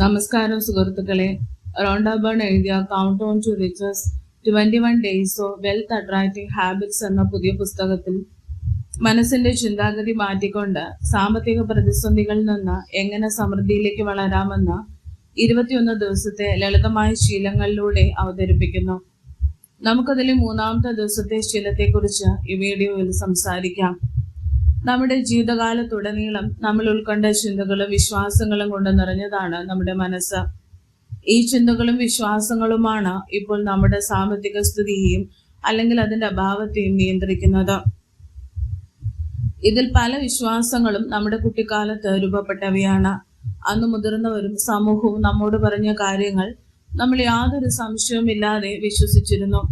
നമസ്കാരം സുഹൃത്തുക്കളെ. Rhonda Byrne എഴുതിയ count on to riches 21 days of wealth attracting habits എന്ന പുതിയ പുസ്തകത്തിൽ മനസ്സിന്റെ ചിന്താഗതി മാറ്റിക്കൊണ്ട് സാമ്പത്തിക പ്രതിസന്ധികളിൽ നിന്ന് എങ്ങനെ സമൃദ്ധിയിലേക്ക് വളരാമെന്ന 21 ദിവസത്തെ ലളിതമായ ശീലങ്ങളിലൂടെ അവതരിപ്പിക്കുന്നു. നമുക്കതിലെ 3-ാമത്തെ ദിവസത്തെ ശീലത്തെക്കുറിച്ച് ഈ വീഡിയോയിൽ സംസാരിക്കാം. നമ്മുടെ ജീവിതകാലത്തുടനീളം നമ്മൾ ഉൾക്കൊണ്ട ചിന്തകളും വിശ്വാസങ്ങളും കൊണ്ട് നിറഞ്ഞതാണ് നമ്മുടെ മനസ്സ്. ഈ ചിന്തകളും വിശ്വാസങ്ങളുമാണ് ഇപ്പോൾ നമ്മുടെ സാമ്പത്തിക സ്ഥിതിയെയും അല്ലെങ്കിൽ അതിന്റെ അഭാവത്തെയും നിയന്ത്രിക്കുന്നത്. ഇതിൽ പല വിശ്വാസങ്ങളും നമ്മുടെ കുട്ടിക്കാലത്ത് രൂപപ്പെട്ടവയാണ്. അന്ന് മുതിർന്നവരും സമൂഹവും നമ്മോട് പറഞ്ഞ കാര്യങ്ങൾ നമ്മൾ യാതൊരു സംശയവുമില്ലാതെ വിശ്വസിച്ചിരുന്നു.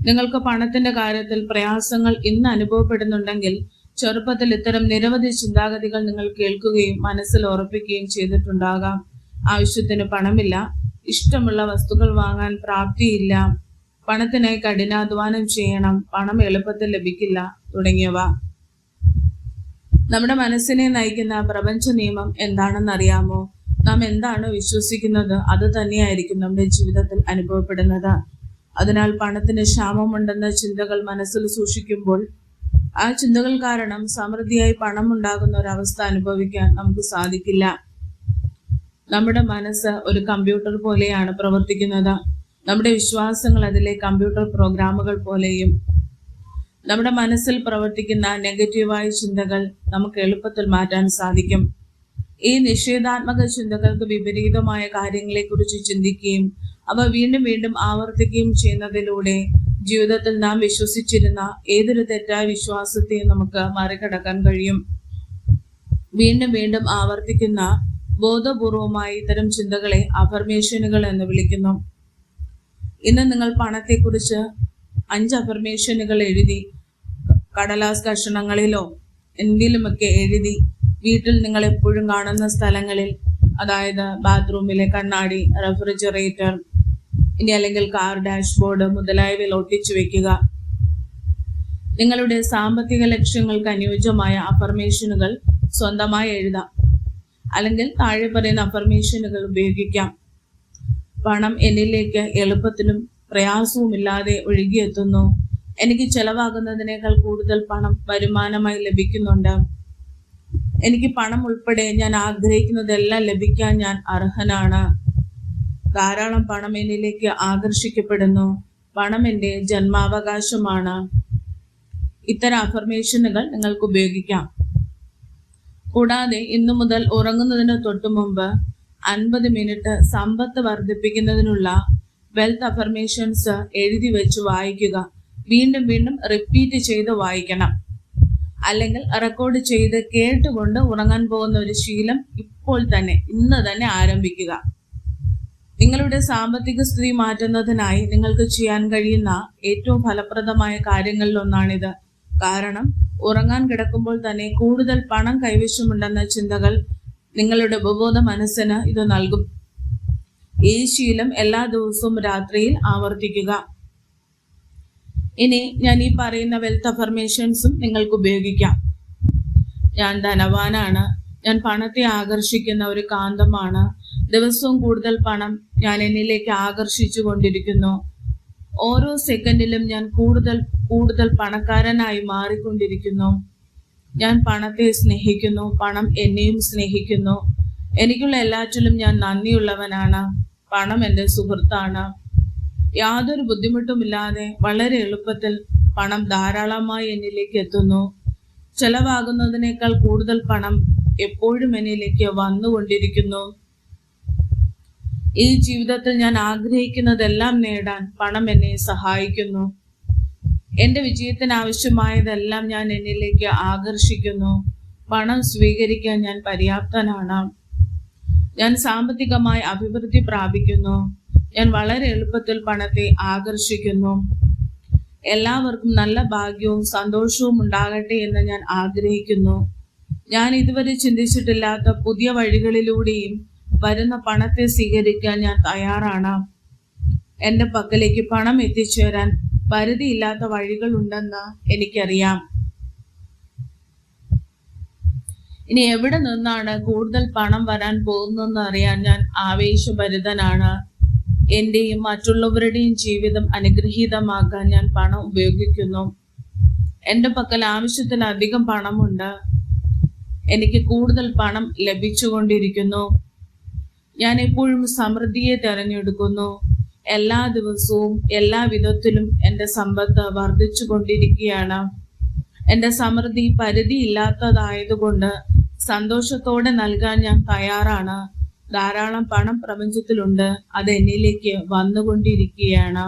നിങ്ങൾക്ക് പണത്തിന്റെ കാര്യത്തിൽ പ്രയാസങ്ങൾ ഇന്ന് അനുഭവപ്പെടുന്നുണ്ടെങ്കിൽ ചെറുപ്പത്തിൽ ഇത്തരം നിരവധി ചിന്താഗതികൾ നിങ്ങൾ കേൾക്കുകയും മനസ്സിൽ ഉറപ്പിക്കുകയും ചെയ്തിട്ടുണ്ടാകാം. ആവശ്യത്തിന് പണമില്ല, ഇഷ്ടമുള്ള വസ്തുക്കൾ വാങ്ങാൻ പ്രാപ്തിയില്ല, പണത്തിനായി കഠിനാധ്വാനം ചെയ്യണം, പണം എളുപ്പത്തിൽ ലഭിക്കില്ല തുടങ്ങിയവ. നമ്മുടെ മനസ്സിനെ നയിക്കുന്ന പ്രപഞ്ച നിയമം എന്താണെന്നറിയാമോ? നാം എന്താണ് വിശ്വസിക്കുന്നത് അത് തന്നെയായിരിക്കും നമ്മുടെ ജീവിതത്തിൽ അനുഭവപ്പെടുന്നത്. അതിനാൽ പണത്തിന് ക്ഷാമമുണ്ടെന്ന ചിന്തകൾ മനസ്സിൽ സൂക്ഷിക്കുമ്പോൾ ആ ചിന്തകൾ കാരണം സമൃദ്ധിയായി പണം ഉണ്ടാകുന്ന ഒരവസ്ഥ അനുഭവിക്കാൻ നമുക്ക് സാധിക്കില്ല. നമ്മുടെ മനസ്സ് ഒരു കമ്പ്യൂട്ടർ പോലെയാണ് പ്രവർത്തിക്കുന്നത്. നമ്മുടെ വിശ്വാസങ്ങൾ അതിലെ കമ്പ്യൂട്ടർ പ്രോഗ്രാമുകൾ പോലെയും. നമ്മുടെ മനസ്സിൽ പ്രവർത്തിക്കുന്ന നെഗറ്റീവായ ചിന്തകൾ നമുക്ക് എളുപ്പത്തിൽ മാറ്റാൻ സാധിക്കും. ഈ നിഷേധാത്മക ചിന്തകൾക്ക് വിപരീതമായ കാര്യങ്ങളെക്കുറിച്ച് ചിന്തിക്കുകയും അവ വീണ്ടും വീണ്ടും ആവർത്തിക്കുകയും ചെയ്യുന്നതിലൂടെ ജീവിതത്തിൽ നാം വിശ്വസിച്ചിരുന്ന ഏതൊരു തെറ്റായ വിശ്വാസത്തെയും നമുക്ക് മറികടക്കാൻ കഴിയും. വീണ്ടും വീണ്ടും ആവർത്തിക്കുന്ന ബോധപൂർവമായ ഇത്തരം ചിന്തകളെ അഫർമേഷനുകൾ എന്ന് വിളിക്കുന്നു. ഇന്ന് നിങ്ങൾ പണത്തെക്കുറിച്ച് 5 അഫർമേഷനുകൾ എഴുതി കടലാസ് കഷണങ്ങളിലോ എന്തിലുമൊക്കെ എഴുതി വീട്ടിൽ നിങ്ങൾ എപ്പോഴും കാണുന്ന സ്ഥലങ്ങളിൽ, അതായത് ബാത്റൂമിലെ കണ്ണാടി, റെഫ്രിജറേറ്റർ, ഇനി അല്ലെങ്കിൽ കാർ ഡാഷ്ബോർഡ് മുതലായവയിൽ ഒട്ടിച്ചു വെക്കുക. നിങ്ങളുടെ സാമ്പത്തിക ലക്ഷ്യങ്ങൾക്ക് അനുയോജ്യമായ അഫർമേഷനുകൾ സ്വന്തമായി എഴുതാം. അല്ലെങ്കിൽ താഴെ പറയുന്ന അഫർമേഷനുകൾ ഉപയോഗിക്കാം. പണം എന്നിലേക്ക് എളുപ്പത്തിലും പ്രയാസവുമില്ലാതെ ഒഴുകിയെത്തുന്നു. എനിക്ക് ചെലവാകുന്നതിനേക്കാൾ കൂടുതൽ പണം വരുമാനമായി ലഭിക്കുന്നുണ്ട്. എനിക്ക് പണം ഉൾപ്പെടെ ഞാൻ ആഗ്രഹിക്കുന്നതെല്ലാം ലഭിക്കാൻ ഞാൻ അർഹനാണ്. ധാരാളം പണം എന്നിലേക്ക് ആകർഷിക്കപ്പെടുന്നു. പണം എൻ്റെ ജന്മാവകാശമാണ്. ഇത്തരം അഫർമേഷനുകൾ നിങ്ങൾക്ക് ഉപയോഗിക്കാം. കൂടാതെ ഇന്നു മുതൽ ഉറങ്ങുന്നതിന് തൊട്ടു മുമ്പ് 50 മിനിറ്റ് സമ്പത്ത് വർദ്ധിപ്പിക്കുന്നതിനുള്ള വെൽത്ത് അഫർമേഷൻസ് എഴുതി വെച്ച് വായിക്കുക. വീണ്ടും വീണ്ടും റിപ്പീറ്റ് ചെയ്ത് വായിക്കണം. അല്ലെങ്കിൽ റെക്കോർഡ് ചെയ്ത് കേട്ടുകൊണ്ട് ഉറങ്ങാൻ പോകുന്ന ഒരു ശീലം ഇപ്പോൾ തന്നെ, ഇന്ന് തന്നെ ആരംഭിക്കുക. നിങ്ങളുടെ സാമ്പത്തിക സ്ഥിതി മാറ്റുന്നതിനായി നിങ്ങൾക്ക് ചെയ്യാൻ കഴിയുന്ന ഏറ്റവും ഫലപ്രദമായ കാര്യങ്ങളിലൊന്നാണിത്. കാരണം ഉറങ്ങാൻ കിടക്കുമ്പോൾ തന്നെ കൂടുതൽ പണം കൈവശമുണ്ടെന്ന ചിന്തകൾ നിങ്ങളുടെ ഉപബോധ മനസ്സിന് ഇത് നൽകും. ഈ ശീലം എല്ലാ ദിവസവും രാത്രിയിൽ ആവർത്തിക്കുക. ഇനി ഞാൻ ഈ പറയുന്ന വെൽത്ത് അഫർമേഷൻസും നിങ്ങൾക്ക് ഉപയോഗിക്കാം. ഞാൻ ധനവാനാണ്. ഞാൻ പണത്തെ ആകർഷിക്കുന്ന ഒരു കാന്തമാണ്. ദിവസവും കൂടുതൽ പണം ഞാൻ എന്നിലേക്ക് ആകർഷിച്ചു കൊണ്ടിരിക്കുന്നു. ഓരോ സെക്കൻഡിലും ഞാൻ കൂടുതൽ കൂടുതൽ പണക്കാരനായി മാറിക്കൊണ്ടിരിക്കുന്നു. ഞാൻ പണത്തെ സ്നേഹിക്കുന്നു. പണം എന്നെയും സ്നേഹിക്കുന്നു. എനിക്കുള്ള എല്ലാറ്റിലും ഞാൻ നന്ദിയുള്ളവനാണ്. പണം എൻ്റെ സുഹൃത്താണ്. യാതൊരു ബുദ്ധിമുട്ടുമില്ലാതെ വളരെ എളുപ്പത്തിൽ പണം ധാരാളമായി എന്നിലേക്ക് എത്തുന്നു. ചെലവാകുന്നതിനേക്കാൾ കൂടുതൽ പണം എപ്പോഴും എന്നിലേക്ക് വന്നുകൊണ്ടിരിക്കുന്നു. ഈ ജീവിതത്തിൽ ഞാൻ ആഗ്രഹിക്കുന്നതെല്ലാം നേടാൻ പണം എന്നെ സഹായിക്കുന്നു. എൻ്റെ വിജയത്തിന് ആവശ്യമായതെല്ലാം ഞാൻ എന്നിലേക്ക് ആകർഷിക്കുന്നു. പണം സ്വീകരിക്കാൻ ഞാൻ പര്യാപ്തനാണ്. ഞാൻ സാമ്പത്തികമായി അഭിവൃദ്ധി പ്രാപിക്കുന്നു. ഞാൻ വളരെ എളുപ്പത്തിൽ പണത്തെ ആകർഷിക്കുന്നു. എല്ലാവർക്കും നല്ല ഭാഗ്യവും സന്തോഷവും ഉണ്ടാകട്ടെ എന്ന് ഞാൻ ആഗ്രഹിക്കുന്നു. ഞാൻ ഇതുവരെ ചിന്തിച്ചിട്ടില്ലാത്ത പുതിയ വഴികളിലൂടെയും വരുന്ന പണത്തെ സ്വീകരിക്കാൻ ഞാൻ തയ്യാറാണ്. എൻ്റെ പക്കലേക്ക് പണം എത്തിച്ചേരാൻ പരിധിയില്ലാത്ത വഴികളുണ്ടെന്ന് എനിക്കറിയാം. ഇനി എവിടെ നിന്നാണ് കൂടുതൽ പണം വരാൻ പോകുന്നതെന്ന് അറിയാൻ ഞാൻ ആവേശഭരിതനാണ്. എന്റെയും മറ്റുള്ളവരുടെയും ജീവിതം അനുഗ്രഹീതമാക്കാൻ ഞാൻ പണം ഉപയോഗിക്കുന്നു. എന്റെ പക്കൽ ആവശ്യത്തിലധികം പണമുണ്ട്. എനിക്ക് കൂടുതൽ പണം ലഭിച്ചുകൊണ്ടിരിക്കുന്നു. ഞാൻ എപ്പോഴും സമൃദ്ധിയെ തിരഞ്ഞെടുക്കുന്നു. എല്ലാ ദിവസവും എല്ലാ വിധത്തിലും എൻ്റെ സമ്പത്ത് വർദ്ധിച്ചു കൊണ്ടിരിക്കുകയാണ്. എൻ്റെ സമൃദ്ധി പരിധിയില്ലാത്തതായതുകൊണ്ട് സന്തോഷത്തോടെ നൽകാൻ ഞാൻ തയ്യാറാണ്. ധാരാളം പണം പ്രപഞ്ചത്തിലുണ്ട്. അത് എന്നിലേക്ക് വന്നുകൊണ്ടിരിക്കുകയാണ്.